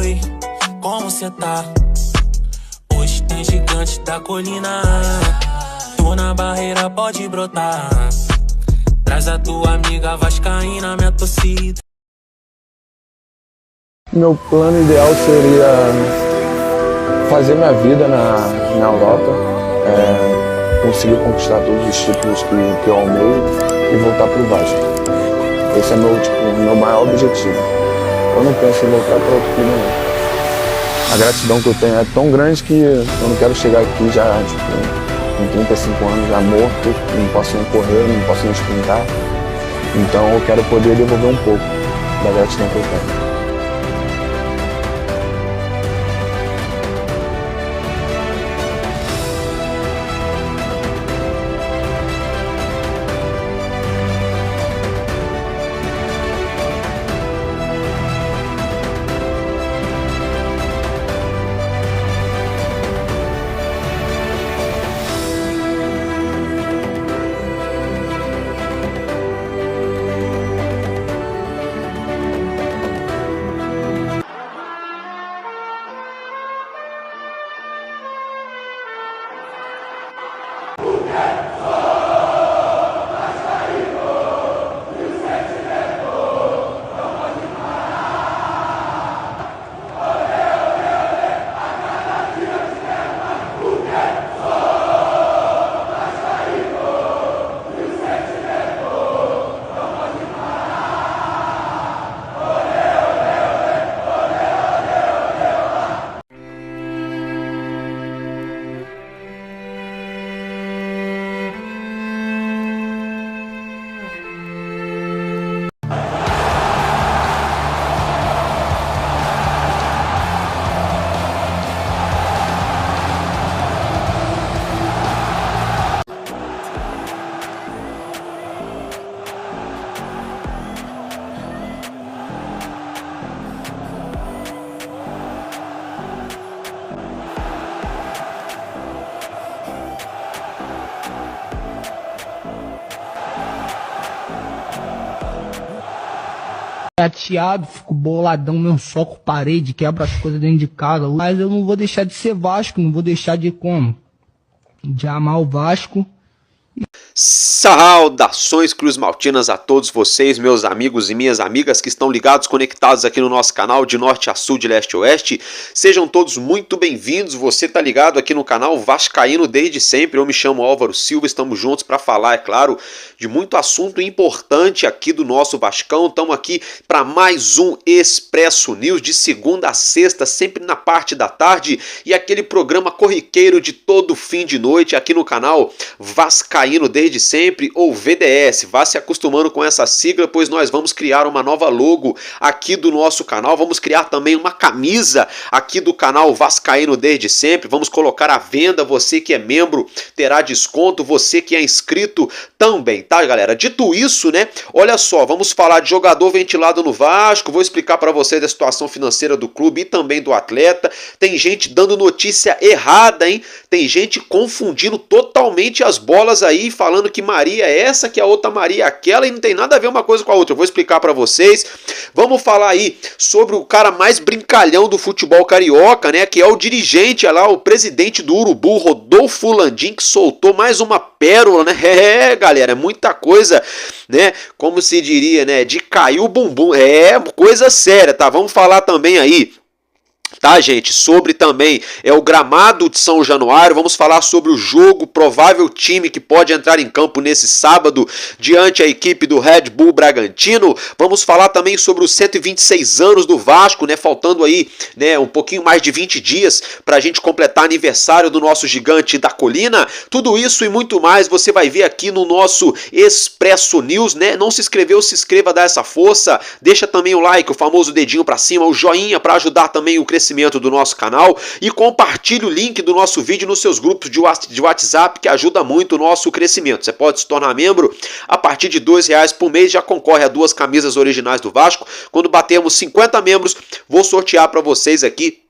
Oi, como cê tá? Hoje tem gigante da colina. Tô na barreira, pode brotar. Traz a tua amiga vascaína, minha torcida. Meu plano ideal seria fazer minha vida na Europa, conseguir conquistar todos os títulos que eu almejo e voltar pro Vasco. Esse é meu maior objetivo. Eu não penso em voltar para outro clube, não. A gratidão que eu tenho é tão grande que eu não quero chegar aqui já com 35 anos, já morto, não posso nem correr, não posso nem sprintar. Então eu quero poder devolver um pouco da gratidão que eu tenho. Chateado, fico boladão, meu soco parede, quebra as coisas dentro de casa. Mas eu não vou deixar de ser Vasco, não vou deixar de como? De amar o Vasco. Saudações Cruz Maltinas a todos vocês, meus amigos e minhas amigas que estão ligados, conectados aqui no nosso canal de norte a sul, de leste a oeste. Sejam todos muito bem-vindos. Você está ligado aqui no canal Vascaíno desde sempre. Eu me chamo Álvaro Silva, estamos juntos para falar, é claro, de muito assunto importante aqui do nosso Vascão. Estamos aqui para mais um Expresso News de segunda a sexta, sempre na parte da tarde, e aquele programa corriqueiro de todo fim de noite aqui no canal Vascaíno desde sempre, ou VDS. Vá se acostumando com essa sigla, pois nós vamos criar uma nova logo aqui do nosso canal. Vamos criar também uma camisa aqui do canal Vascaíno desde sempre. Vamos colocar à venda. Você que é membro terá desconto, você que é inscrito também, tá, galera? Dito isso, né? Olha só, vamos falar de jogador ventilado no Vasco. Vou explicar para você da situação financeira do clube e também do atleta. Tem gente dando notícia errada, hein? Tem gente confundindo totalmente as bolas aí, falando que Maria é essa, que a outra Maria é aquela, e não tem nada a ver uma coisa com a outra. Eu vou explicar para vocês. Vamos falar aí sobre o cara mais brincalhão do futebol carioca, né? Que é o dirigente, olha lá, o presidente do Urubu, Rodolfo Landim, que soltou mais uma pérola, né? É, galera, é muita coisa, né? Como se diria, né? De cair o bumbum. É coisa séria, tá? Vamos falar também aí, tá, gente, sobre também o gramado de São Januário. Vamos falar sobre o jogo, provável time que pode entrar em campo nesse sábado diante a equipe do Red Bull Bragantino. Vamos falar também sobre os 126 anos do Vasco, né, faltando aí, né, um pouquinho mais de 20 dias para a gente completar aniversário do nosso gigante da colina. Tudo isso e muito mais você vai ver aqui no nosso Expresso News, né? Não se inscreveu, se inscreva, dá essa força, deixa também o like, o famoso dedinho para cima, o joinha para ajudar também o crescimento do nosso canal, e compartilhe o link do nosso vídeo nos seus grupos de WhatsApp, que ajuda muito o nosso crescimento. Você pode se tornar membro a partir de R$2 por mês, já concorre a 2 camisas originais do Vasco. Quando batermos 50 membros, vou sortear para vocês aqui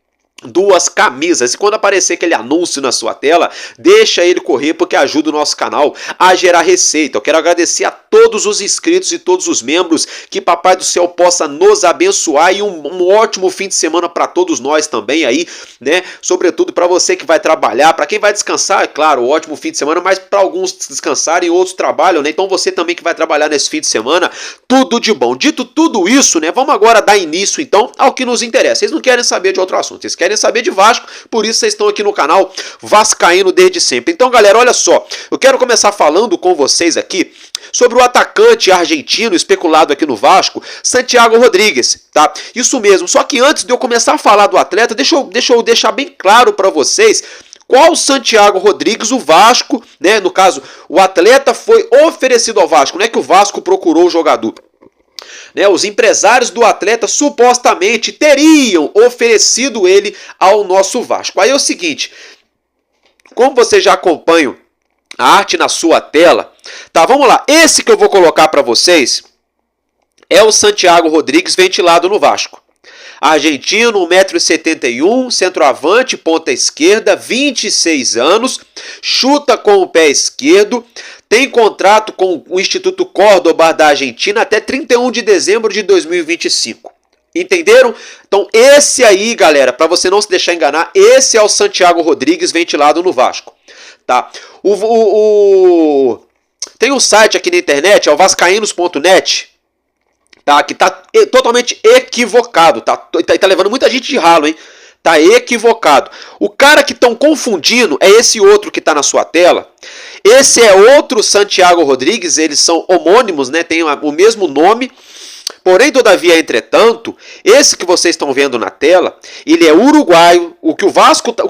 2 camisas. E quando aparecer aquele anúncio na sua tela, deixa ele correr, porque ajuda o nosso canal a gerar receita. Eu quero agradecer a todos os inscritos e todos os membros, que Papai do Céu possa nos abençoar, e um ótimo fim de semana para todos nós também aí, né? Sobretudo para você que vai trabalhar, para quem vai descansar, é claro, ótimo fim de semana, mas para alguns descansarem, outros trabalham, né? Então você também que vai trabalhar nesse fim de semana, tudo de bom. Dito tudo isso, né? Vamos agora dar início então ao que nos interessa. Vocês não querem saber de outro assunto, vocês querem saber de Vasco, por isso vocês estão aqui no canal Vascaíno desde sempre. Então, galera, olha só, eu quero começar falando com vocês aqui sobre o atacante argentino especulado aqui no Vasco, Santiago Rodrigues, tá? Isso mesmo, só que antes de eu começar a falar do atleta, deixa eu deixar bem claro para vocês qual Santiago Rodrigues o Vasco, né? No caso, o atleta foi oferecido ao Vasco, não é que o Vasco procurou o jogador. Né, os empresários do atleta supostamente teriam oferecido ele ao nosso Vasco. Aí é o seguinte, como vocês já acompanham a arte na sua tela, tá? Vamos lá, esse que eu vou colocar para vocês é o Santiago Rodrigues ventilado no Vasco. Argentino, 1,71 m, centroavante, ponta esquerda, 26 anos, chuta com o pé esquerdo, tem contrato com o Instituto Córdoba da Argentina até 31 de dezembro de 2025. Entenderam? Então esse aí, galera, para você não se deixar enganar, esse é o Santiago Rodrigues ventilado no Vasco. Tá? Tem um site aqui na internet, é o vascaínos.net, tá? Que tá totalmente equivocado, tá levando muita gente de ralo, hein? Tá equivocado. O cara que estão confundindo é esse outro que tá na sua tela. Esse é outro Santiago Rodrigues, eles são homônimos, né? Tem o mesmo nome. Porém, todavia, entretanto, esse que vocês estão vendo na tela, ele é uruguaio. O que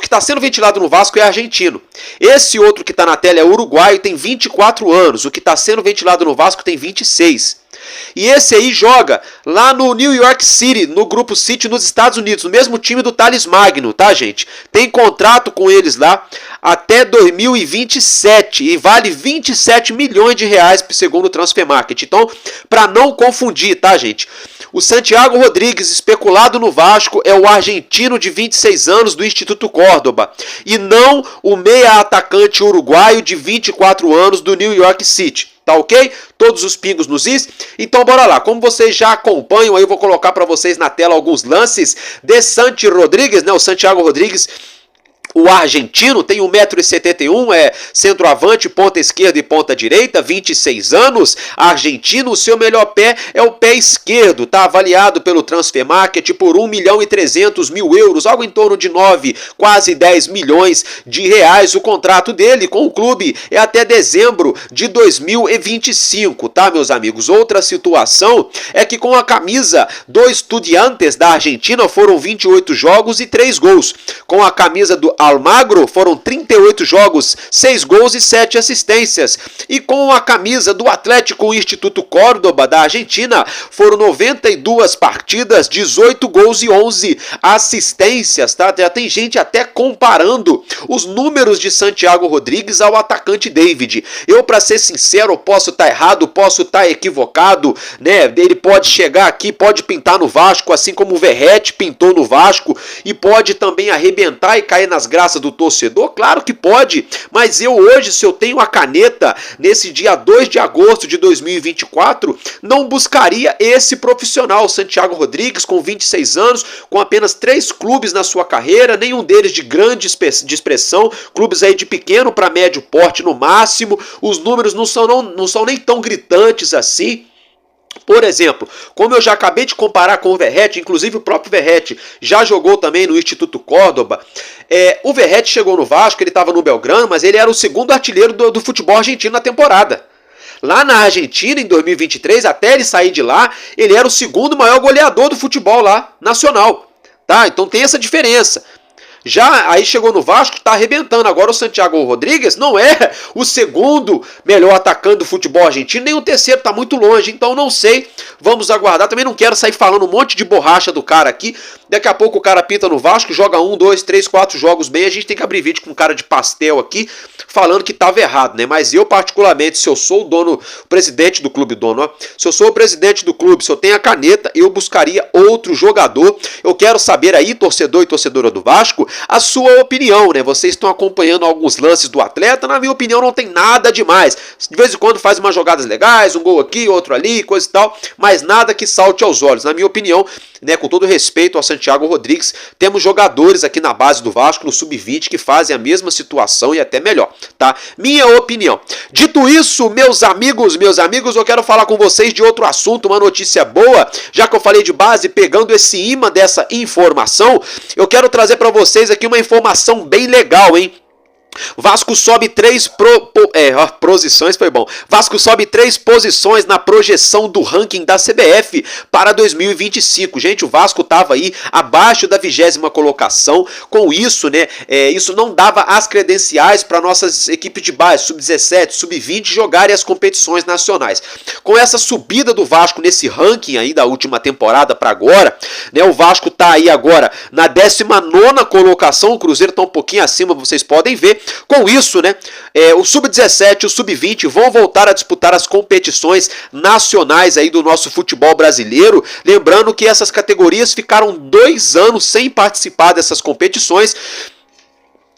está sendo ventilado no Vasco é argentino. Esse outro que está na tela é uruguaio e tem 24 anos. O que está sendo ventilado no Vasco tem 26. E esse aí joga lá no New York City, no Grupo City, nos Estados Unidos, no mesmo time do Thales Magno, tá, gente? Tem contrato com eles lá até 2027 e vale 27 milhões de reais segundo o Transfer Market. Então, para não confundir, tá, gente? O Santiago Rodrigues, especulado no Vasco, é o argentino de 26 anos do Instituto Córdoba e não o meia-atacante uruguaio de 24 anos do New York City. Tá ok? Todos os pingos nos is. Então bora lá. Como vocês já acompanham, aí eu vou colocar para vocês na tela alguns lances de Santi Rodrigues, né? O Santiago Rodrigues, o argentino, tem 1,71 m, é centroavante, ponta esquerda e ponta direita, 26 anos, argentino, o seu melhor pé é o pé esquerdo, tá avaliado pelo Transfer Market por 1.300.000 euros, algo em torno de 9, quase 10 milhões de reais. O contrato dele com o clube é até dezembro de 2025, tá, meus amigos? Outra situação é que com a camisa do Estudiantes da Argentina foram 28 jogos e 3 gols. Com a camisa do Almagro foram 38 jogos, 6 gols e 7 assistências. E com a camisa do Atlético Instituto Córdoba da Argentina foram 92 partidas, 18 gols e 11 assistências, tá? Já tem gente até comparando os números de Santiago Rodrigues ao atacante David. Eu, para ser sincero, posso estar errado, posso estar equivocado, né? Ele pode chegar aqui, pode pintar no Vasco, assim como o Verratti pintou no Vasco, e pode também arrebentar e cair nas graças do torcedor? Claro que pode, mas eu hoje, se eu tenho a caneta nesse dia 2 de agosto de 2024, não buscaria esse profissional, Santiago Rodrigues, com 26 anos, com apenas 3 clubes na sua carreira, nenhum deles de grande expressão, clubes aí de pequeno para médio porte no máximo. Os números não são nem tão gritantes assim. Por exemplo, como eu já acabei de comparar com o Verratti, inclusive o próprio Verratti já jogou também no Instituto Córdoba. O Verratti chegou no Vasco, ele estava no Belgrano, mas ele era o segundo artilheiro do futebol argentino na temporada. Lá na Argentina, em 2023, até ele sair de lá, ele era o segundo maior goleador do futebol lá, nacional. Tá? Então tem essa diferença. Já aí chegou no Vasco, está arrebentando. Agora o Santiago Rodrigues não é o segundo melhor atacante do futebol argentino, nem o terceiro, está muito longe. Então não sei, vamos aguardar. Também não quero sair falando um monte de borracha do cara aqui, Daqui a pouco o cara pinta no Vasco, joga 1, 2, 3, 4 jogos bem, a gente tem que abrir vídeo com cara de pastel aqui, falando que estava errado, né? Mas eu, particularmente, se eu sou o dono, o presidente do clube, se eu sou o presidente do clube, se eu tenho a caneta, eu buscaria outro jogador. Eu quero saber aí, torcedor e torcedora do Vasco, a sua opinião, né? Vocês estão acompanhando alguns lances do atleta, na minha opinião não tem nada demais. De vez em quando faz umas jogadas legais, um gol aqui, outro ali, coisa e tal, mas nada que salte aos olhos. Na minha opinião, né, com todo respeito ao Santiago Rodrigues, temos jogadores aqui na base do Vasco, no Sub-20, que fazem a mesma situação e até melhor, tá? Minha opinião. Dito isso, meus amigos, eu quero falar com vocês de outro assunto, uma notícia boa, já que eu falei de base, pegando esse imã dessa informação, eu quero trazer para vocês aqui uma informação bem legal, hein? Vasco sobe 3 posições, foi bom. Vasco sobe 3 posições na projeção do ranking da CBF para 2025. Gente, o Vasco estava aí abaixo da 20ª colocação. Com isso, né, isso não dava as credenciais para nossas equipes de base, sub-17, sub-20, jogarem as competições nacionais. Com essa subida do Vasco nesse ranking aí da última temporada para agora, né, o Vasco está aí agora na 19ª colocação. O Cruzeiro está um pouquinho acima, vocês podem ver. Com isso, né, o Sub-17 e o Sub-20 vão voltar a disputar as competições nacionais aí do nosso futebol brasileiro. Lembrando que essas categorias ficaram 2 anos sem participar dessas competições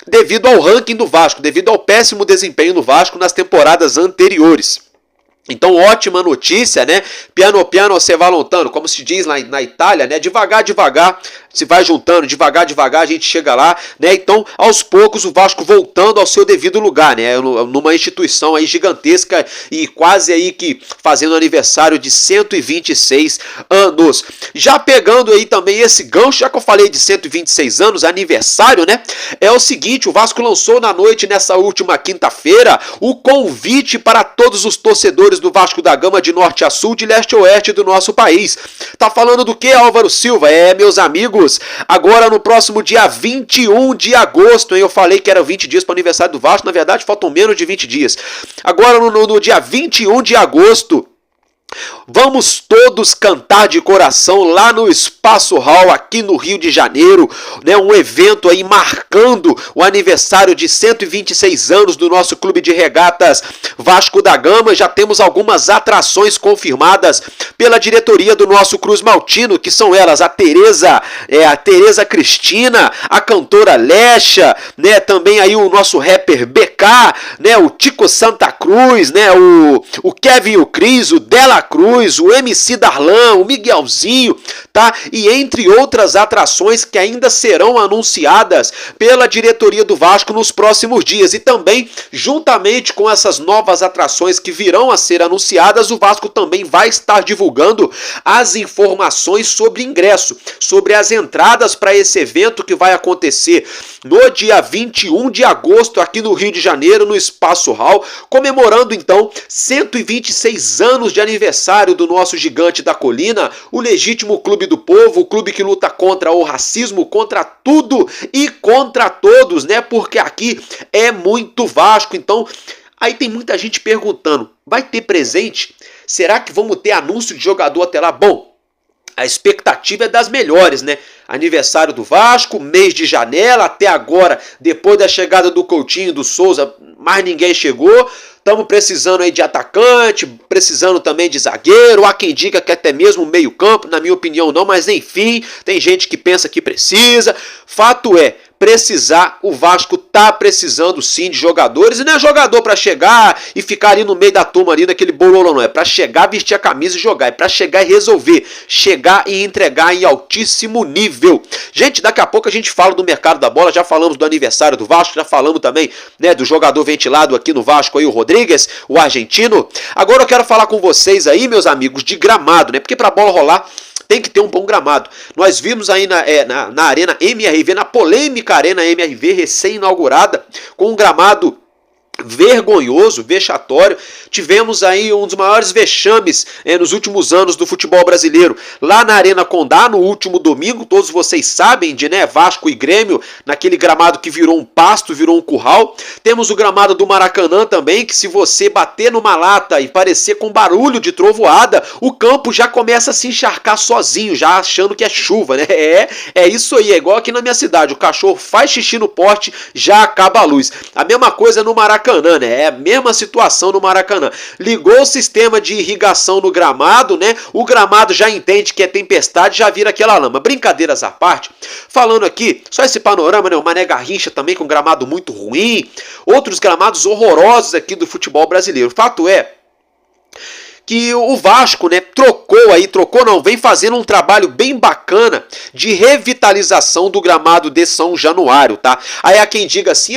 devido ao ranking do Vasco, devido ao péssimo desempenho do Vasco nas temporadas anteriores. Então, ótima notícia, né? Piano piano se va lontano, como se diz lá na Itália, né? Devagar, devagar, se vai juntando, devagar, devagar, a gente chega lá, né? Então, aos poucos, o Vasco voltando ao seu devido lugar, né? Numa instituição aí gigantesca e quase aí que fazendo aniversário de 126 anos. Já pegando aí também esse gancho, já que eu falei de 126 anos, aniversário, né? É o seguinte, o Vasco lançou na noite, nessa última quinta-feira, o convite para todos os torcedores do Vasco da Gama de norte a sul, de leste a oeste do nosso país. Tá falando do que, Álvaro Silva? Meus amigos, agora no próximo dia 21 de agosto, hein? Eu falei que eram 20 dias para o aniversário do Vasco, na verdade faltam menos de 20 dias. Agora no dia 21 de agosto, vamos todos cantar de coração lá no Espaço Hall, aqui no Rio de Janeiro, né? Um evento aí marcando o aniversário de 126 anos do nosso clube de regatas Vasco da Gama. Já temos algumas atrações confirmadas pela diretoria do nosso Cruz Maltino, que são elas a Tereza Cristina, a cantora Lecha, né? Também aí o nosso rapper BK, né? O Tico Santa Cruz, né? O Kevin e o Cris, o Dela Cruz, o MC Darlan, o Miguelzinho, tá? E entre outras atrações que ainda serão anunciadas pela diretoria do Vasco nos próximos dias. E também, juntamente com essas novas atrações que virão a ser anunciadas, o Vasco também vai estar divulgando as informações sobre ingresso, sobre as entradas para esse evento que vai acontecer no dia 21 de agosto aqui no Rio de Janeiro, no Espaço Hall, comemorando então 126 anos de aniversário do nosso gigante da colina, o legítimo clube do povo, o clube que luta contra o racismo, contra tudo e contra todos, né? Porque aqui é muito Vasco. Então, aí tem muita gente perguntando, vai ter presente? Será que vamos ter anúncio de jogador até lá? Bom, a expectativa é das melhores, né? Aniversário do Vasco, mês de janela, até agora, depois da chegada do Coutinho e do Souza, mais ninguém chegou. Estamos precisando aí de atacante, precisando também de zagueiro, há quem diga que até mesmo meio campo, na minha opinião não, mas enfim, tem gente que pensa que precisa. Fato é, precisar, o Vasco tá precisando sim de jogadores, e não é jogador para chegar e ficar ali no meio da turma ali naquele bololão, não, é para chegar, vestir a camisa e jogar, é para chegar e resolver, chegar e entregar em altíssimo nível. Gente, daqui a pouco a gente fala do mercado da bola, já falamos do aniversário do Vasco, já falamos também, né, do jogador ventilado aqui no Vasco aí, o Rodrigues, o argentino. Agora eu quero falar com vocês aí, meus amigos, de gramado, né, porque pra bola rolar tem que ter um bom gramado. Nós vimos aí na Arena MRV, na polêmica Arena MRV recém-inaugurada, com um gramado vergonhoso, vexatório. tivemos aí um dos maiores vexames nos últimos anos do futebol brasileiro, lá na Arena Condá, no último domingo, todos vocês sabem de, né, Vasco e Grêmio, naquele gramado que virou um pasto, virou um curral. Temos o gramado do Maracanã também, que se você bater numa lata e parecer com barulho de trovoada, o campo já começa a se encharcar sozinho, já achando que é chuva, né? É isso aí, é igual aqui na minha cidade, o cachorro faz xixi no poste, já acaba a luz. A mesma coisa no Maracanã, né? É a mesma situação no Maracanã. Ligou o sistema de irrigação no gramado, né? O gramado já entende que é tempestade, já vira aquela lama. Brincadeiras à parte, falando aqui, só esse panorama, né? O Mané Garrincha também com gramado muito ruim, outros gramados horrorosos aqui do futebol brasileiro. Fato é que o Vasco, né, vem fazendo um trabalho bem bacana de revitalização do gramado de São Januário, tá? Aí há quem diga assim,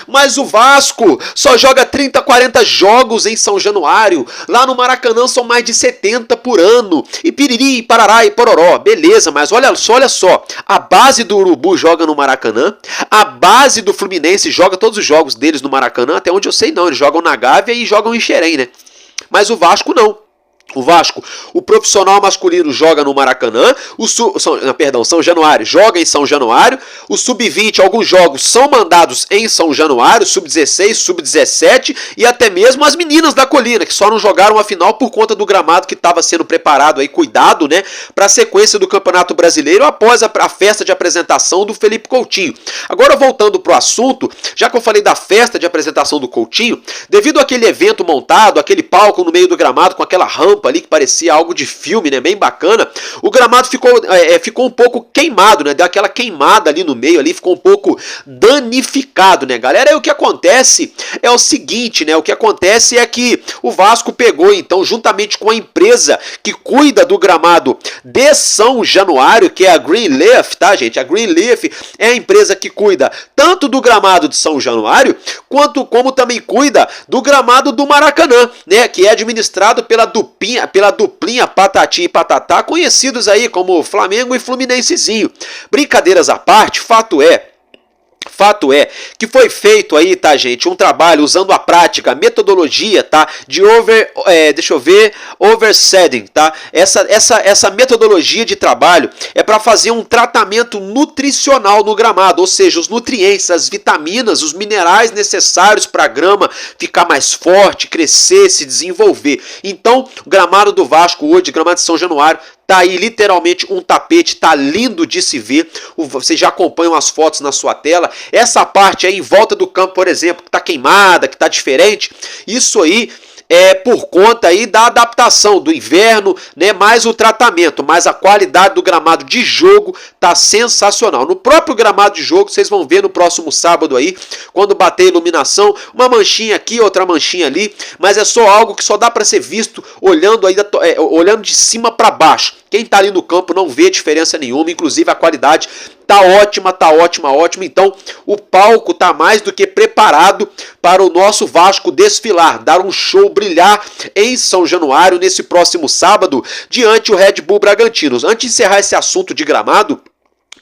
mas o Vasco só joga 30, 40 jogos em São Januário, lá no Maracanã são mais de 70 por ano, e piriri, parará e pororó, beleza, mas olha só, a base do Urubu joga no Maracanã, a base do Fluminense joga todos os jogos deles no Maracanã, até onde eu sei não, eles jogam na Gávea e jogam em Xerém, né? Mas o Vasco não. O Vasco, o profissional masculino joga no Maracanã, São Januário joga em São Januário, o Sub-20, alguns jogos são mandados em São Januário, Sub-16, Sub-17 e até mesmo as meninas da Colina, que só não jogaram a final por conta do gramado que estava sendo preparado aí, cuidado, né, para a sequência do Campeonato Brasileiro após a festa de apresentação do Felipe Coutinho. Agora voltando pro assunto, já que eu falei da festa de apresentação do Coutinho, devido àquele evento montado, aquele palco no meio do gramado com aquela rampa ali que parecia algo de filme, né, bem bacana, o gramado ficou um pouco queimado, né, deu aquela queimada ali no meio, ali ficou um pouco danificado, né, galera. Aí o que acontece é o seguinte, né, o que acontece é que o Vasco pegou, então, juntamente com a empresa que cuida do gramado de São Januário, que é a Greenleaf, tá, gente? A Greenleaf é a empresa que cuida tanto do gramado de São Januário, como também cuida do gramado do Maracanã, né, que é administrado pela duplinha Patati e Patatá, conhecidos aí como Flamengo e Fluminensezinho. Brincadeiras à parte, fato é que foi feito aí, tá, gente, um trabalho usando a prática, a metodologia, tá, de oversetting, tá? Essa metodologia de trabalho é para fazer um tratamento nutricional no gramado, ou seja, os nutrientes, as vitaminas, os minerais necessários para a grama ficar mais forte, crescer, se desenvolver. Então, o gramado do Vasco hoje, gramado de São Januário, tá aí literalmente um tapete, tá lindo de se ver. Vocês já acompanham as fotos na sua tela. Essa parte aí em volta do campo, por exemplo, que tá queimada, que tá diferente, isso aí é por conta aí da adaptação do inverno, né, mais o tratamento, mas a qualidade do gramado de jogo tá sensacional. No próprio gramado de jogo, vocês vão ver no próximo sábado aí, quando bater a iluminação, uma manchinha aqui, outra manchinha ali, mas é só algo que só dá para ser visto olhando de cima para baixo. Quem tá ali no campo não vê diferença nenhuma, inclusive a qualidade tá ótima. Então o palco tá mais do que preparado para o nosso Vasco desfilar, dar um show, brilhar em São Januário nesse próximo sábado diante o Red Bull Bragantino. Antes de encerrar esse assunto de gramado,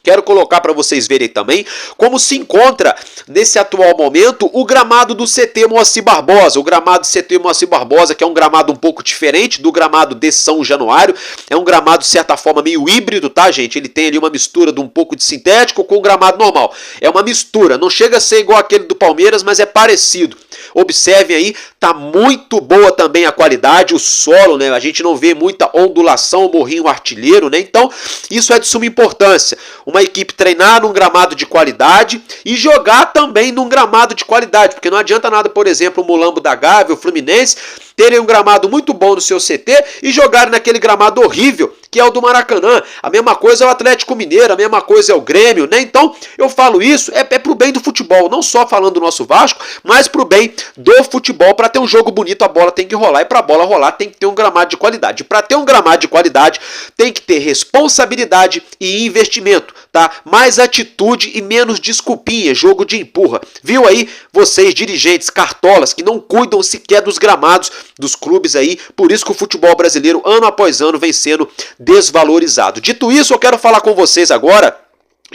quero colocar para vocês verem também como se encontra nesse atual momento o gramado do CT Moacir Barbosa. O gramado do CT Moacir Barbosa, que é um gramado um pouco diferente do gramado de São Januário. É um gramado, de certa forma, meio híbrido, tá, gente? Ele tem ali uma mistura de um pouco de sintético com o gramado normal. É uma mistura, não chega a ser igual aquele do Palmeiras, mas é parecido. Observem aí, tá muito boa também a qualidade, o solo, né? A gente não vê muita ondulação, morrinho artilheiro, né? Então, isso é de suma importância. Uma equipe treinar num gramado de qualidade e jogar também num gramado de qualidade, porque não adianta nada, por exemplo, o Mulambo da Gávea, o Fluminense, terem um gramado muito bom no seu CT e jogarem naquele gramado horrível que é o do Maracanã. A mesma coisa é o Atlético Mineiro, a mesma coisa é o Grêmio, né? Então, eu falo isso, é pro bem do futebol, não só falando do nosso Vasco, mas pro bem do futebol. Para ter um jogo bonito, a bola tem que rolar, e para a bola rolar tem que ter um gramado de qualidade. Para ter um gramado de qualidade, tem que ter responsabilidade e investimento, tá? Mais atitude e menos desculpinha, jogo de empurra. Viu aí, vocês dirigentes cartolas que não cuidam sequer dos gramados dos clubes aí, por isso que o futebol brasileiro, ano após ano, vem sendo desvalorizado. Dito isso, eu quero falar com vocês agora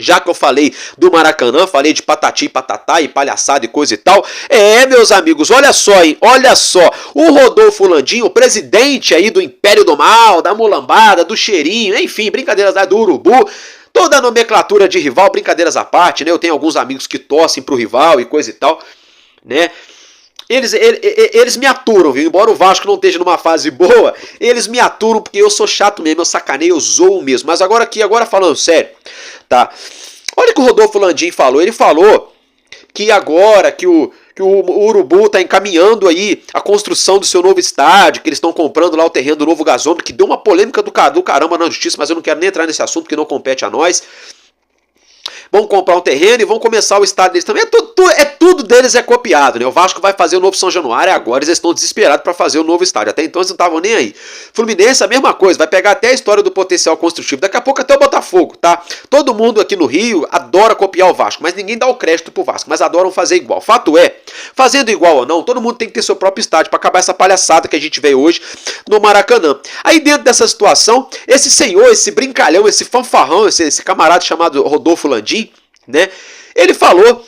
Já que eu falei do Maracanã, falei de patati e patatá e palhaçada e coisa e tal. Meus amigos, olha só, hein? Olha só. O Rodolfo Landim, o presidente aí do Império do Mal, da Mulambada, do Cheirinho, enfim, brincadeiras do Urubu. Toda a nomenclatura de rival, brincadeiras à parte, né? Eu tenho alguns amigos que torcem pro rival e coisa e tal, né? Eles me aturam, viu? Embora o Vasco não esteja numa fase boa, eles me aturam porque eu sou chato mesmo, eu sacaneio, eu zoo mesmo. Mas agora falando sério, tá? Olha o que o Rodolfo Landim falou. Ele falou que agora que o Urubu está encaminhando aí a construção do seu novo estádio, que eles estão comprando lá o terreno do novo gasômetro, que deu uma polêmica do caramba na justiça, mas eu não quero nem entrar nesse assunto, que não compete a nós. Vão comprar um terreno e vão começar o estádio deles também. Tudo deles é copiado, né? O Vasco vai fazer o novo São Januário, agora eles estão desesperados para fazer o novo estádio. Até então eles não estavam nem aí. Fluminense, a mesma coisa, vai pegar até a história do potencial construtivo. Daqui a pouco até o Botafogo, tá? Todo mundo aqui no Rio adora copiar o Vasco, mas ninguém dá o crédito pro Vasco, mas adoram fazer igual. Fato é, fazendo igual ou não, todo mundo tem que ter seu próprio estádio para acabar essa palhaçada que a gente vê hoje no Maracanã. Aí dentro dessa situação, esse senhor, esse brincalhão, esse fanfarrão, esse camarada chamado Rodolfo Landim, né? Ele falou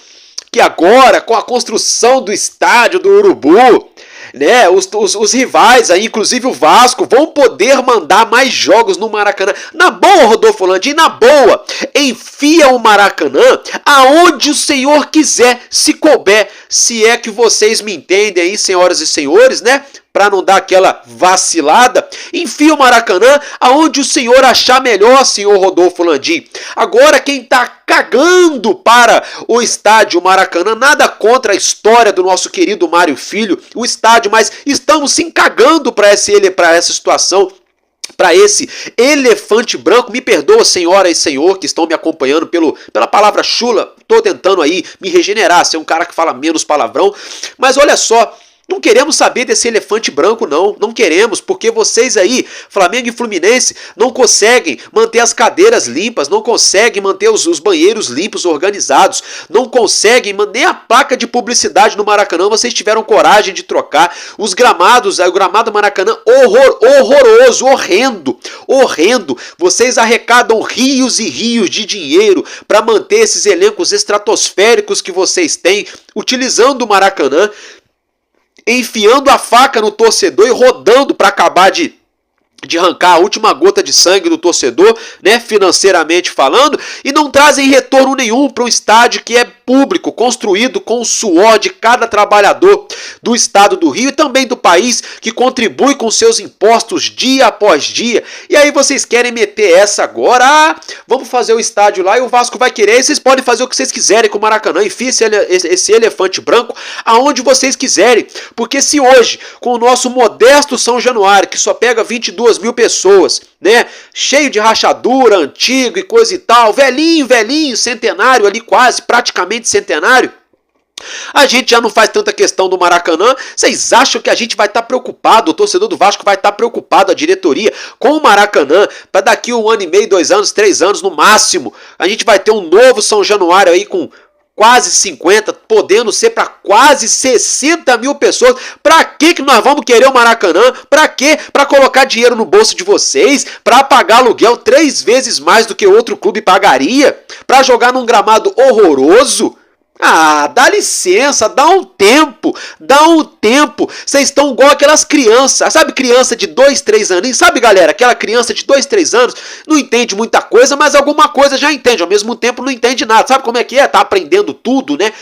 que agora, com a construção do estádio do Urubu, né, os rivais, aí, inclusive o Vasco, vão poder mandar mais jogos no Maracanã. Na boa, Rodolfo Landim, na boa, enfia o Maracanã aonde o senhor quiser, se couber, se é que vocês me entendem aí, senhoras e senhores, né? Para não dar aquela vacilada, enfia o Maracanã aonde o senhor achar melhor, senhor Rodolfo Landim. Agora quem tá cagando para o estádio Maracanã, nada contra a história do nosso querido Mário Filho, o estádio, mas estamos sim cagando para essa situação, para esse elefante branco. Me perdoa, senhora e senhor que estão me acompanhando pela palavra chula, tô tentando aí me regenerar, ser um cara que fala menos palavrão, mas olha só, não queremos saber desse elefante branco, não queremos, porque vocês aí, Flamengo e Fluminense, não conseguem manter as cadeiras limpas, não conseguem manter os banheiros limpos, organizados, não conseguem nem a placa de publicidade no Maracanã, vocês tiveram coragem de trocar os gramados, o gramado Maracanã horroroso, horrendo, vocês arrecadam rios e rios de dinheiro para manter esses elencos estratosféricos que vocês têm, utilizando o Maracanã, enfiando a faca no torcedor e rodando para acabar de arrancar a última gota de sangue do torcedor, né, financeiramente falando, e não trazem retorno nenhum para um estádio que é público, construído com o suor de cada trabalhador do estado do Rio e também do país, que contribui com seus impostos dia após dia. E aí vocês querem meter essa agora, vamos fazer o estádio lá e o Vasco vai querer, e vocês podem fazer o que vocês quiserem com o Maracanã, enfia esse elefante branco aonde vocês quiserem, porque se hoje, com o nosso modesto São Januário, que só pega 22 mil pessoas, né, cheio de rachadura, antigo e coisa e tal, velhinho, centenário ali, quase, praticamente centenário, a gente já não faz tanta questão do Maracanã. Vocês acham que a gente vai estar preocupado, o torcedor do Vasco vai estar preocupado, a diretoria, com o Maracanã, para daqui 1 ano e meio, 2 anos, 3 anos no máximo, a gente vai ter um novo São Januário aí com quase 50, podendo ser para quase 60 mil pessoas. Para que nós vamos querer o Maracanã? Para quê? Para colocar dinheiro no bolso de vocês? Para pagar aluguel 3 vezes mais do que outro clube pagaria? Para jogar num gramado horroroso? Ah, dá licença, dá um tempo. Vocês estão igual aquelas crianças, sabe, criança de 2, 3 aninhos, sabe, galera, aquela criança de 2, 3 anos, não entende muita coisa, mas alguma coisa já entende, ao mesmo tempo não entende nada, sabe como é que é? Tá aprendendo tudo, né?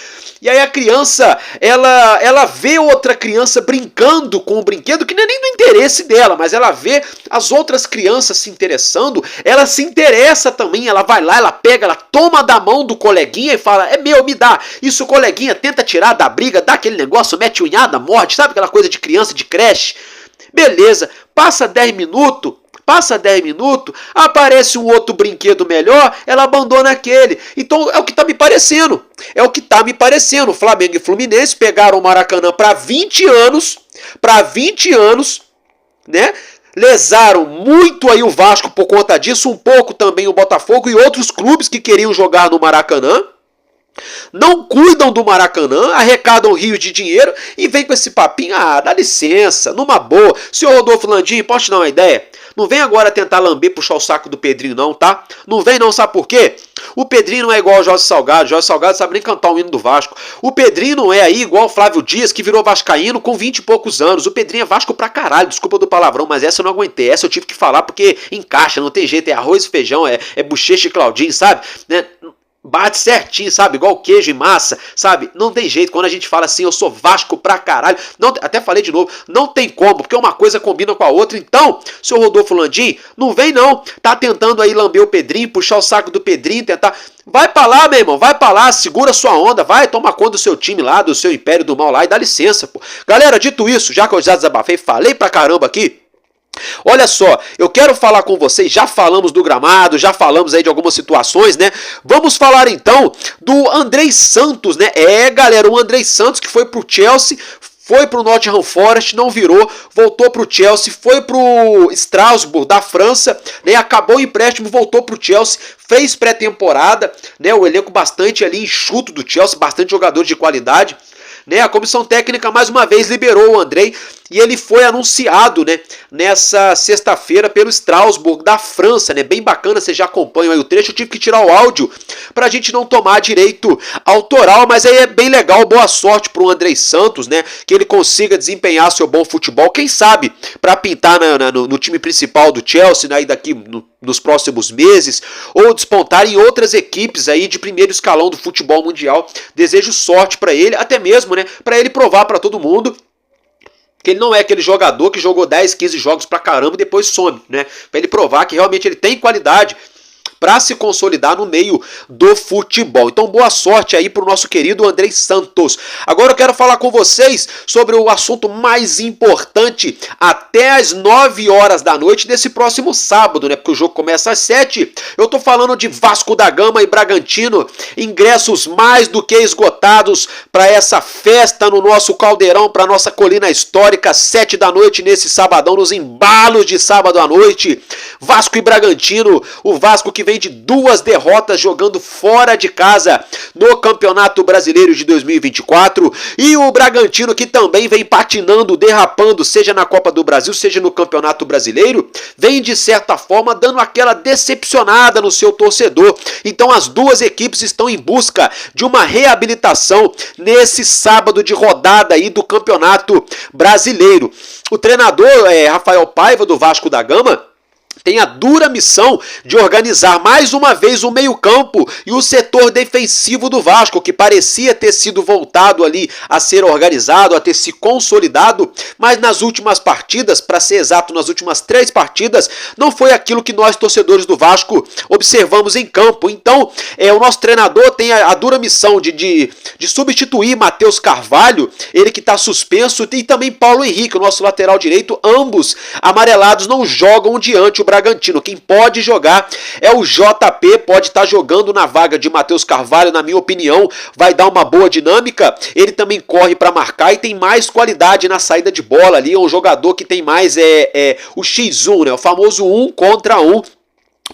E aí a criança, ela vê outra criança brincando com o brinquedo, que não é nem do interesse dela, mas ela vê as outras crianças se interessando, ela se interessa também, ela vai lá, ela pega, ela toma da mão do coleguinha e fala, é meu, me dá. Isso o coleguinha tenta tirar da briga, dá aquele negócio, mete unhada, morde, sabe aquela coisa de criança de creche? Beleza, passa 10 minutos, aparece um outro brinquedo melhor, ela abandona aquele. Então é o que tá me parecendo. Flamengo e Fluminense pegaram o Maracanã para 20 anos, né? Lesaram muito aí o Vasco por conta disso, um pouco também o Botafogo e outros clubes que queriam jogar no Maracanã. Não cuidam do Maracanã, arrecadam rios de dinheiro e vem com esse papinho, dá licença, numa boa. Senhor Rodolfo Landim, posso te dar uma ideia? Não vem agora tentar lamber, puxar o saco do Pedrinho não, tá? Não vem não, sabe por quê? O Pedrinho não é igual ao Jorge Salgado sabe nem cantar o hino do Vasco. O Pedrinho não é aí igual o Flávio Dias, que virou vascaíno com 20 e poucos anos. O Pedrinho é Vasco pra caralho, desculpa do palavrão, mas essa eu não aguentei. Essa eu tive que falar porque encaixa, não tem jeito, é arroz e feijão, é bochecha e Claudinho, sabe? Né? Bate certinho, sabe? Igual queijo e massa, sabe? Não tem jeito. Quando a gente fala assim, eu sou Vasco pra caralho. Não, até falei de novo, não tem como, porque uma coisa combina com a outra. Então, seu Rodolfo Landim, não vem não. Tá tentando aí lamber o Pedrinho, puxar o saco do Pedrinho, tentar... Vai pra lá, meu irmão, vai pra lá, segura sua onda, vai, toma conta do seu time lá, do seu Império do Mal lá e dá licença, pô. Galera, dito isso, já que eu já desabafei, falei pra caramba aqui, olha só, eu quero falar com vocês, já falamos do gramado, já falamos aí de algumas situações, né? Vamos falar então do Andrei Santos, né? Galera, o Andrei Santos que foi pro Chelsea, foi pro Nottingham Forest, não virou, voltou pro Chelsea, foi pro Strasbourg da França, né? Acabou o empréstimo, voltou pro Chelsea, fez pré-temporada, né? O elenco bastante ali enxuto do Chelsea, bastante jogadores de qualidade, né? A comissão técnica mais uma vez liberou o Andrei e ele foi anunciado, né, nessa sexta-feira pelo Strasbourg da França, né? Bem bacana, vocês já acompanham aí o trecho. Eu tive que tirar o áudio pra gente não tomar direito autoral, mas aí é bem legal. Boa sorte pro Andrei Santos, né? Que ele consiga desempenhar seu bom futebol, quem sabe pra pintar no time principal do Chelsea, né, aí daqui nos próximos meses, ou despontar em outras equipes aí de primeiro escalão do futebol mundial. Desejo sorte pra ele, até mesmo, né, pra ele provar pra todo mundo que ele não é aquele jogador que jogou 10, 15 jogos pra caramba e depois some, né? Pra ele provar que realmente ele tem qualidade para se consolidar no meio do futebol. Então boa sorte aí pro nosso querido Andrei Santos. Agora eu quero falar com vocês sobre o assunto mais importante até as 9 horas da noite desse próximo sábado, né? Porque o jogo começa às 7. Eu tô falando de Vasco da Gama e Bragantino, ingressos mais do que esgotados para essa festa no nosso caldeirão, para nossa colina histórica, 7 da noite nesse sabadão, nos embalos de sábado à noite. Vasco e Bragantino, o Vasco que vem de 2 derrotas jogando fora de casa no Campeonato Brasileiro de 2024 e o Bragantino que também vem patinando, derrapando, seja na Copa do Brasil, seja no Campeonato Brasileiro, vem de certa forma dando aquela decepcionada no seu torcedor. Então as duas equipes estão em busca de uma reabilitação nesse sábado de rodada aí do Campeonato Brasileiro. O treinador Rafael Paiva do Vasco da Gama tem a dura missão de organizar mais uma vez o meio-campo e o setor defensivo do Vasco, que parecia ter sido voltado ali a ser organizado, a ter se consolidado, mas nas últimas partidas, para ser exato, nas últimas 3 partidas, não foi aquilo que nós, torcedores do Vasco, observamos em campo. Então, o nosso treinador tem a dura missão de substituir Matheus Carvalho, ele que está suspenso, e também Paulo Henrique, o nosso lateral direito, ambos amarelados, não jogam diante o Bragantino. Quem pode jogar é o JP, pode estar jogando na vaga de Matheus Carvalho, na minha opinião, vai dar uma boa dinâmica, ele também corre para marcar e tem mais qualidade na saída de bola ali, é um jogador que tem mais o X1, né, o famoso 1 contra 1.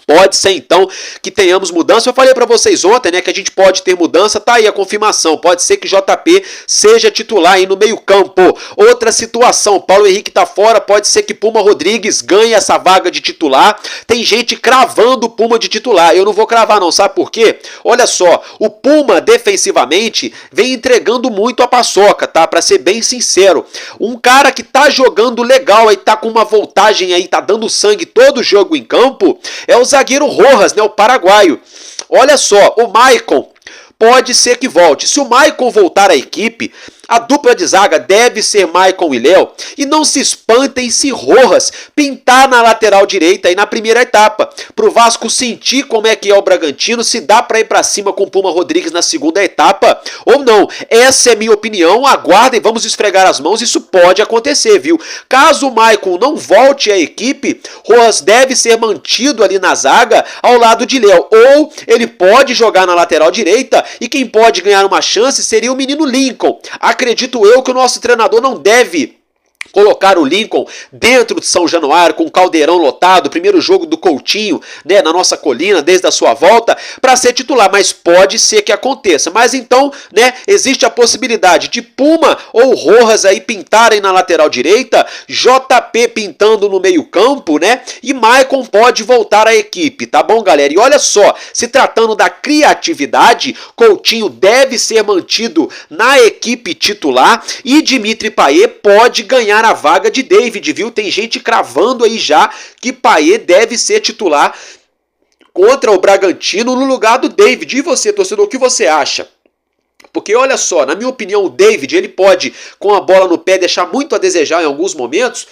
Pode ser então que tenhamos mudança. Eu falei para vocês ontem, né, que a gente pode ter mudança. Tá aí a confirmação. Pode ser que JP seja titular aí no meio-campo. Outra situação, Paulo Henrique tá fora, pode ser que Puma Rodrigues ganhe essa vaga de titular. Tem gente cravando o Puma de titular. Eu não vou cravar não, sabe por quê? Olha só, o Puma defensivamente vem entregando muito a paçoca, tá? Para ser bem sincero. Um cara que tá jogando legal aí, tá com uma voltagem aí, tá dando sangue todo jogo em campo, é o zagueiro Rojas, né, o paraguaio. Olha só, o Maicon pode ser que volte. Se o Maicon voltar à equipe, a dupla de zaga deve ser Maicon e Léo. E não se espantem se Rojas pintar na lateral direita aí na primeira etapa. Pro Vasco sentir como é que é o Bragantino, se dá para ir para cima com o Puma Rodrigues na segunda etapa ou não. Essa é minha opinião. Aguardem, vamos esfregar as mãos. Isso pode acontecer, viu? Caso o Maicon não volte à equipe, Rojas deve ser mantido ali na zaga ao lado de Léo. Ou ele pode jogar na lateral direita e quem pode ganhar uma chance seria o menino Lincoln. Acredito eu que o nosso treinador não deve Colocar o Lincoln dentro de São Januário com o Caldeirão lotado, primeiro jogo do Coutinho, né, na nossa colina desde a sua volta, para ser titular, mas pode ser que aconteça. Mas então, né, existe a possibilidade de Puma ou Rojas aí pintarem na lateral direita, JP pintando no meio-campo, né? E Maicon pode voltar à equipe, tá bom, galera? E olha só, se tratando da criatividade, Coutinho deve ser mantido na equipe titular e Dimitri Payet pode ganhar a vaga de David, viu? Tem gente cravando aí já que Payet deve ser titular contra o Bragantino no lugar do David. E você, torcedor, o que você acha? Porque olha só, na minha opinião, o David ele pode, com a bola no pé, deixar muito a desejar em alguns momentos,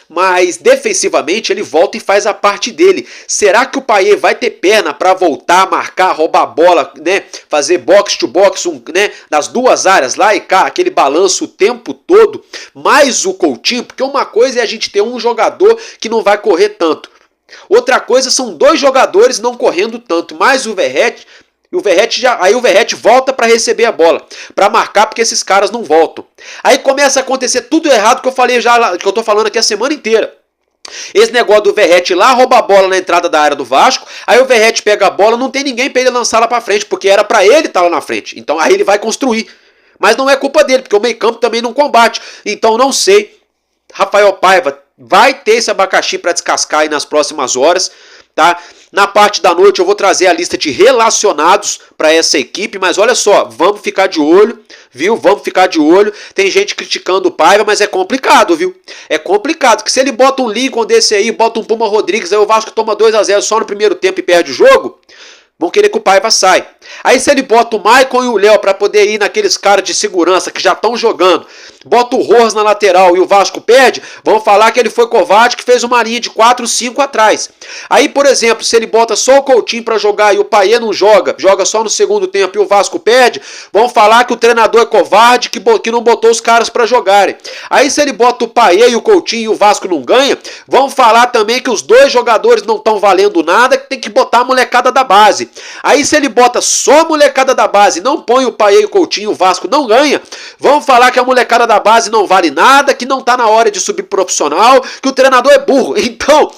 mas defensivamente ele volta e faz a parte dele. Será que o Payet vai ter perna para voltar, marcar, roubar a bola, né? Fazer box to box, né? Nas duas áreas, lá e cá, aquele balanço o tempo todo, mais o Coutinho, porque uma coisa é a gente ter um jogador que não vai correr tanto. Outra coisa são dois jogadores não correndo tanto, mais o Verratti. Aí o Verratti volta para receber a bola, para marcar, porque esses caras não voltam. Aí começa a acontecer tudo errado que eu falei já, que eu tô falando aqui a semana inteira. Esse negócio do Verratti lá, rouba a bola na entrada da área do Vasco, aí o Verratti pega a bola, não tem ninguém para ele lançar lá para frente, porque era para ele estar lá na frente. Então aí ele vai construir. Mas não é culpa dele, porque o meio-campo também não combate. Então não sei. Rafael Paiva vai ter esse abacaxi para descascar aí nas próximas horas, tá? Na parte da noite eu vou trazer a lista de relacionados para essa equipe, mas olha só, vamos ficar de olho, viu? Vamos ficar de olho. Tem gente criticando o Paiva, mas é complicado, viu? É complicado, que se ele bota um Lincoln desse aí, bota um Puma Rodrigues, aí o Vasco toma 2-0 só no primeiro tempo e perde o jogo, vão querer que o Paiva saia. Aí se ele bota o Maicon e o Léo para poder ir naqueles caras de segurança que já estão jogando, bota o Rojas na lateral e o Vasco perde, vão falar que ele foi covarde, que fez uma linha de 4-5 atrás. Aí, por exemplo, se ele bota só o Coutinho para jogar e o Payet não joga, joga só no segundo tempo e o Vasco perde, vão falar que o treinador é covarde, que não botou os caras para jogarem. Aí se ele bota o Payet e o Coutinho e o Vasco não ganha, vão falar também que os dois jogadores não estão valendo nada, que tem que botar a molecada da base. Aí se ele bota só a molecada da base, não põe o Payet e o Coutinho, o Vasco não ganha, vão falar que a molecada da base não vale nada, que não tá na hora de subir profissional, que o treinador é burro. Então,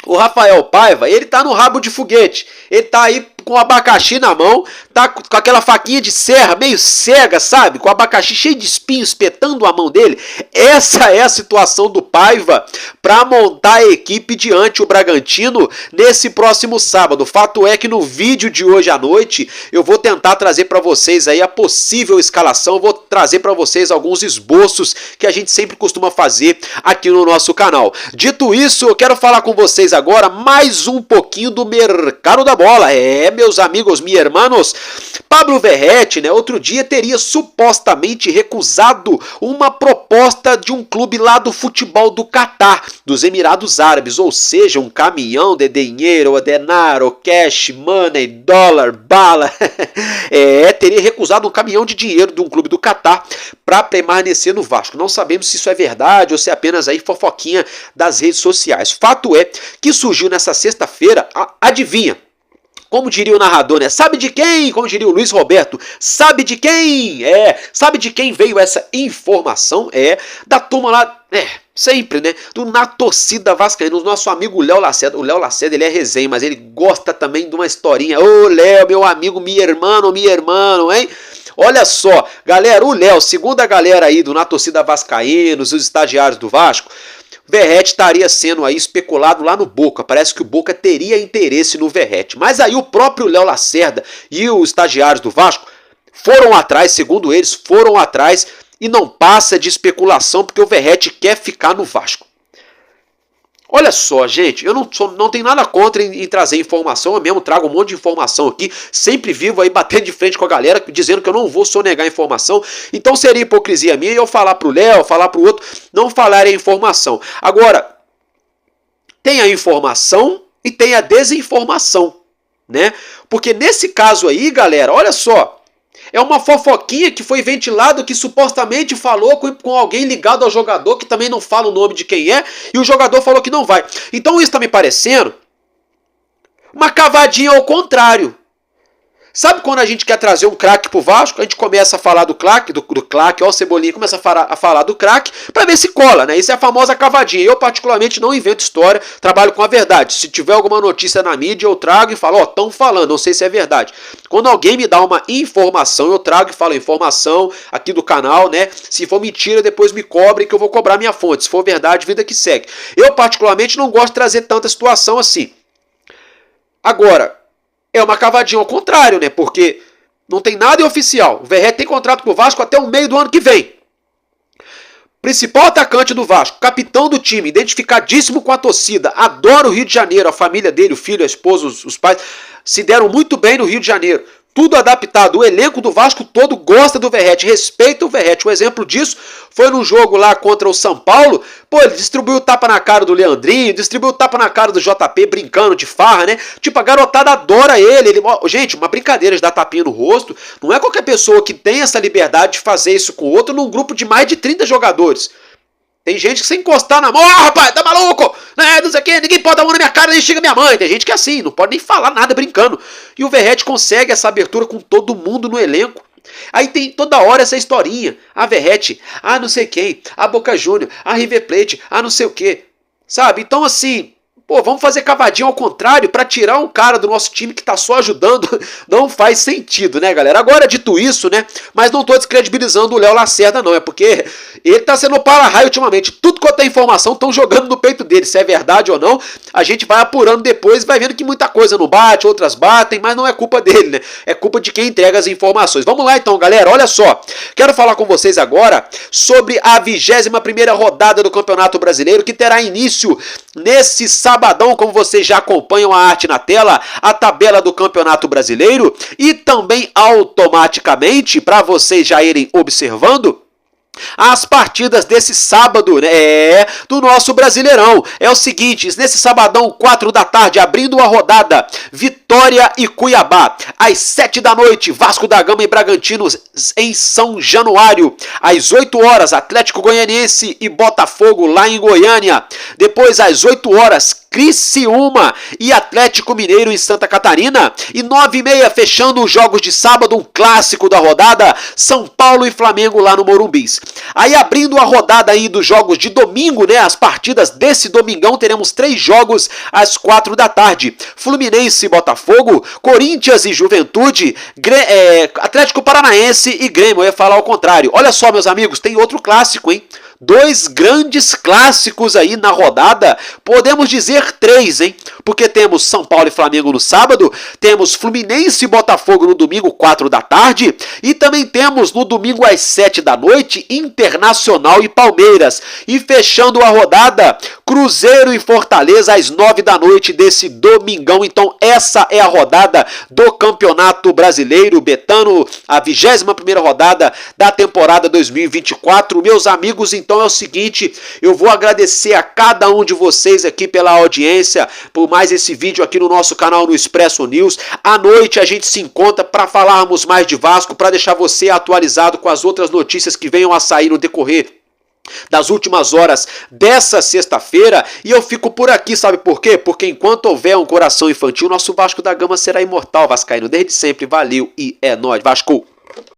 o Rafael Paiva, ele tá no rabo de foguete, ele tá aí com o abacaxi na mão, tá com aquela faquinha de serra meio cega, sabe? Com o abacaxi cheio de espinho espetando a mão dele. Essa é a situação do Paiva para montar a equipe diante o Bragantino nesse próximo sábado. Fato é que no vídeo de hoje à noite eu vou tentar trazer para vocês aí a possível escalação, vou trazer para vocês alguns esboços que a gente sempre costuma fazer aqui no nosso canal. Dito isso, eu quero falar com vocês agora mais um pouquinho do mercado da bola. Meus amigos, meus irmãos, Pablo Verratti, né, outro dia teria supostamente recusado uma proposta de um clube lá do futebol do Catar, dos Emirados Árabes, ou seja, um caminhão de dinheiro, denaro, cash, money, dólar, bala. Teria recusado um caminhão de dinheiro de um clube do Catar para permanecer no Vasco. Não sabemos se isso é verdade ou se é apenas aí fofoquinha das redes sociais. Fato é que surgiu nessa sexta-feira, adivinha? Como diria o narrador, né? Sabe de quem? Como diria o Luiz Roberto, sabe de quem? Sabe de quem veio essa informação? Da turma lá, sempre, né? Na torcida vascaína, o nosso amigo Léo Lacerda. O Léo Lacerda, ele é resenha, mas ele gosta também de uma historinha. Ô, Léo, meu amigo, meu irmão, hein? Olha só, galera, o Léo, segundo a galera aí na torcida vascaína, os estagiários do Vasco, Verratti estaria sendo aí especulado lá no Boca. Parece que o Boca teria interesse no Verratti. Mas aí o próprio Léo Lacerda e os estagiários do Vasco foram atrás, segundo eles, foram atrás e não passa de especulação porque o Verratti quer ficar no Vasco. Olha só, gente, eu não tenho nada contra em trazer informação, eu mesmo trago um monte de informação aqui, sempre vivo aí batendo de frente com a galera, dizendo que eu não vou sonegar informação, então seria hipocrisia minha eu falar pro Léo, falar pro outro, não falar a informação. Agora, tem a informação e tem a desinformação, né? Porque nesse caso aí, galera, olha só, é uma fofoquinha que foi ventilado que supostamente falou com alguém ligado ao jogador, que também não fala o nome de quem é, e o jogador falou que não vai. Então isso está me parecendo uma cavadinha ao contrário. Sabe quando a gente quer trazer um craque pro Vasco, a gente começa a falar do craque, ó, o Cebolinha começa a falar do craque pra ver se cola, né? Isso é a famosa cavadinha. Eu particularmente não invento história, trabalho com a verdade. Se tiver alguma notícia na mídia, eu trago e falo, ó, tão falando, não sei se é verdade. Quando alguém me dá uma informação, eu trago e falo informação aqui do canal, né? Se for mentira, depois me cobrem que eu vou cobrar minha fonte. Se for verdade, vida que segue. Eu particularmente não gosto de trazer tanta situação assim. Agora, é uma cavadinha ao contrário, né? Porque não tem nada oficial. O Verratti tem contrato com o Vasco até o meio do ano que vem. Principal atacante do Vasco, capitão do time, identificadíssimo com a torcida, adora o Rio de Janeiro, a família dele, o filho, a esposa, os pais, se deram muito bem no Rio de Janeiro. Tudo adaptado, o elenco do Vasco todo gosta do Verratti, respeita o Verratti. Um exemplo disso foi no jogo lá contra o São Paulo. Pô, ele distribuiu o tapa na cara do Leandrinho, distribuiu o tapa na cara do JP, brincando de farra, né? Tipo, a garotada adora ele. Gente, uma brincadeira de dar tapinha no rosto. Não é qualquer pessoa que tem essa liberdade de fazer isso com o outro num grupo de mais de 30 jogadores. Tem gente que sem encostar na mão, rapaz, tá maluco? Não sei o que, ninguém pode dar a mão na minha cara, nem chega minha mãe. Tem gente que é assim, não pode nem falar nada brincando. E o Verratti consegue essa abertura com todo mundo no elenco. Aí tem toda hora essa historinha. A Verratti, não sei quem, a Boca Júnior, a River Plate, não sei o que. Sabe? Então assim, pô, vamos fazer cavadinha ao contrário para tirar um cara do nosso time que tá só ajudando. Não faz sentido, né, galera? Agora, dito isso, né, mas não tô descredibilizando o Léo Lacerda, não. É porque ele tá sendo para-raio ultimamente. Tudo quanto é informação estão jogando no peito dele. Se é verdade ou não, a gente vai apurando depois e vai vendo que muita coisa não bate, outras batem, mas não é culpa dele, né? É culpa de quem entrega as informações. Vamos lá então, galera. Olha só. Quero falar com vocês agora sobre a 21ª rodada do Campeonato Brasileiro, que terá início nesse sabadão, como vocês já acompanham a arte na tela, a tabela do Campeonato Brasileiro, e também automaticamente, para vocês já irem observando, as partidas desse sábado, né, do nosso Brasileirão. É o seguinte, nesse sabadão, 4 da tarde, abrindo a rodada, Vitória e Cuiabá. Às 7 da noite, Vasco da Gama e Bragantino em São Januário. Às 8 horas, Atlético Goianiense e Botafogo lá em Goiânia. Depois, às 8 horas, Criciúma e Atlético Mineiro em Santa Catarina. E 9h30, fechando os jogos de sábado, um clássico da rodada, São Paulo e Flamengo lá no Morumbis. Aí abrindo a rodada aí dos jogos de domingo, né? As partidas desse domingão, teremos 3 jogos às 4 da tarde. Fluminense e Botafogo, Corinthians e Juventude, Atlético Paranaense e Grêmio. Eu ia falar ao contrário. Olha só, meus amigos, tem outro clássico, hein? 2 grandes clássicos aí na rodada, podemos dizer 3, hein? Porque temos São Paulo e Flamengo no sábado, temos Fluminense e Botafogo no domingo, 4 da tarde, e também temos no domingo às 7 da noite, Internacional e Palmeiras. E fechando a rodada, Cruzeiro e Fortaleza às 9 da noite desse domingão. Então essa é a rodada do Campeonato Brasileiro, Betano, a 21ª rodada da temporada 2024. Meus amigos, então é o seguinte, eu vou agradecer a cada um de vocês aqui pela audiência, por mais esse vídeo aqui no nosso canal no Expresso News. À noite a gente se encontra para falarmos mais de Vasco, para deixar você atualizado com as outras notícias que venham a sair no decorrer das últimas horas dessa sexta-feira. E eu fico por aqui, sabe por quê? Porque enquanto houver um coração infantil, nosso Vasco da Gama será imortal, vascaíno, desde sempre. Valeu e é nóis, Vasco!